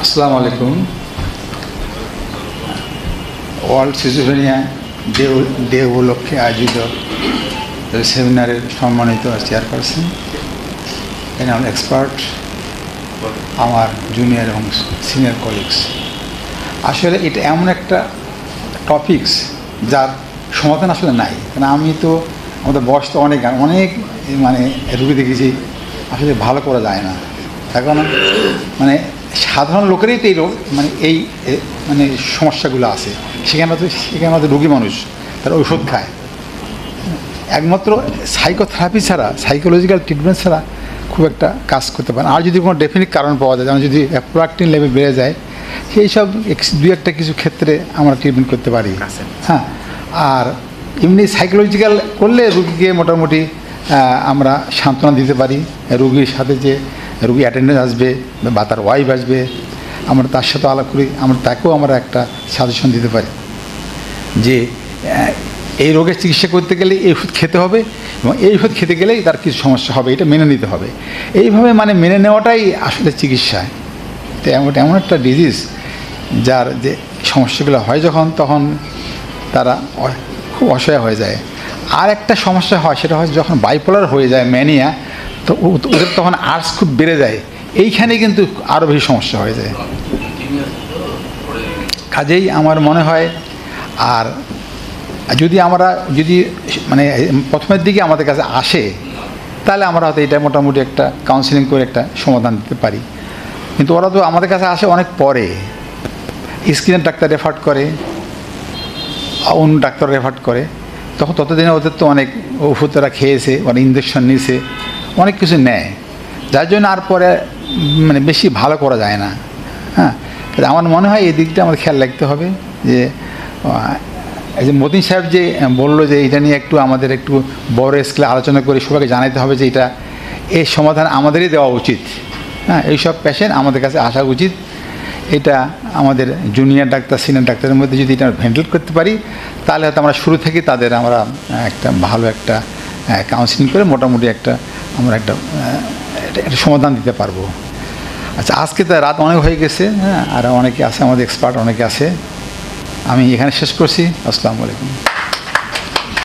আসসালামু আলাইকুম। World schizophrenia day উপলক্ষে আয়োজিত সেমিনারের সম্মানিত চেয়ারপারসন, এখানে আমার এক্সপার্ট, আমার জুনিয়র এবং সিনিয়র কলিগস। আসলে এটা এমন একটা টপিকস যার সমাধান আসলে নাই। কারণ আমি তো আমাদের বয়স তো অনেক মানে রুগী দেখেছি, আসলে ভালো করা যায় না। এখন মানে সাধারণ লোকেরই তো এই রোগ, মানে এই মানে সমস্যাগুলো আছে। সেখানে তো রুগী মানুষ, তারা ওষুধ খায়। একমাত্র সাইকোথেরাপি ছাড়া, সাইকোলজিক্যাল ট্রিটমেন্ট ছাড়া খুব একটা কাজ করতে পারে। আর যদি কোনো ডেফিনিট কারণ পাওয়া যায়, যেমন যদি প্রোডাক্টিন লেভেল বেড়ে যায়, সেই সব দুই একটা কিছু ক্ষেত্রে আমরা ট্রিটমেন্ট করতে পারি। হ্যাঁ, আর এমনি সাইকোলজিক্যাল করলে রুগীকে মোটামুটি আমরা সান্ত্বনা দিতে পারি। রুগীর সাথে যে রুগী অ্যাটেন্ডেন্স আসবে বা তার ওয়াইফ আসবে, আমরা তার সাথে আলাপ করি, তাকেও আমরা একটা সাজেশন দিতে পারি যে এই রোগের চিকিৎসা করতে গেলে এই ওষুধ খেতে হবে এবং এই ওষুধ খেতে গেলেই তার কিছু সমস্যা হবে, এটা মেনে নিতে হবে। এইভাবে মানে মেনে নেওয়াটাই আসলে চিকিৎসায়। তো এমন একটা ডিজিজ যার যে সমস্যাগুলো হয় তখন তারা খুব অসহায় হয়ে যায়। আর একটা সমস্যা হয়, সেটা হয় যখন বাইপোলার হয়ে যায়, ম্যানিয়া, তো ওদের তখন আর্টস খুব বেড়ে যায়। এইখানে কিন্তু আরও বেশি সমস্যা হয়ে যায়। কাজেই আমার মনে হয়, আর যদি মানে প্রথমের দিকে আমাদের কাছে আসে, তাহলে আমরা হয়তো এটা মোটামুটি একটা কাউন্সিলিং করে একটা সমাধান দিতে পারি। কিন্তু ওরা তো আমাদের কাছে আসে অনেক পরে, স্কিনের ডাক্তার রেফার করে, অন্য ডাক্তার রেফার করে, ততদিনে ওদের তো অনেক ওষুধ তারা খেয়েছে, অনেক ইঞ্জেকশন নিয়েছে, অনেক কিছু নেয়, যার জন্য আর পরে মানে বেশি ভালো করা যায় না। হ্যাঁ, আমার মনে হয় এই দিকটা আমাদের খেয়াল রাখতে হবে যে এই যে মতিন সাহেব যে বললো যে এটা নিয়ে আমাদের একটু বড় স্কেলে আলোচনা করে সবাইকে জানাতে হবে যে এই সমাধান আমাদেরই দেওয়া উচিত। হ্যাঁ, এইসব পেশেন্ট আমাদের কাছে আসা উচিত। এটা আমাদের জুনিয়র ডাক্তার, সিনিয়র ডাক্তারের মধ্যে যদি এটা ভেন্টিলেট করতে পারি, তাহলে হয়তো আমরা শুরু থেকে তাদের আমরা একটা ভালো একটা কাউন্সিলিং করে মোটামুটি আমরা একটা সমাধান দিতে পারবো। আচ্ছা, আজকে তো রাত অনেক হয়ে গেছে। হ্যাঁ, আর অনেকে আছে, আমাদের এক্সপার্ট অনেকে আছে। আমি এখানে শেষ করছি। আসসালামু আলাইকুম।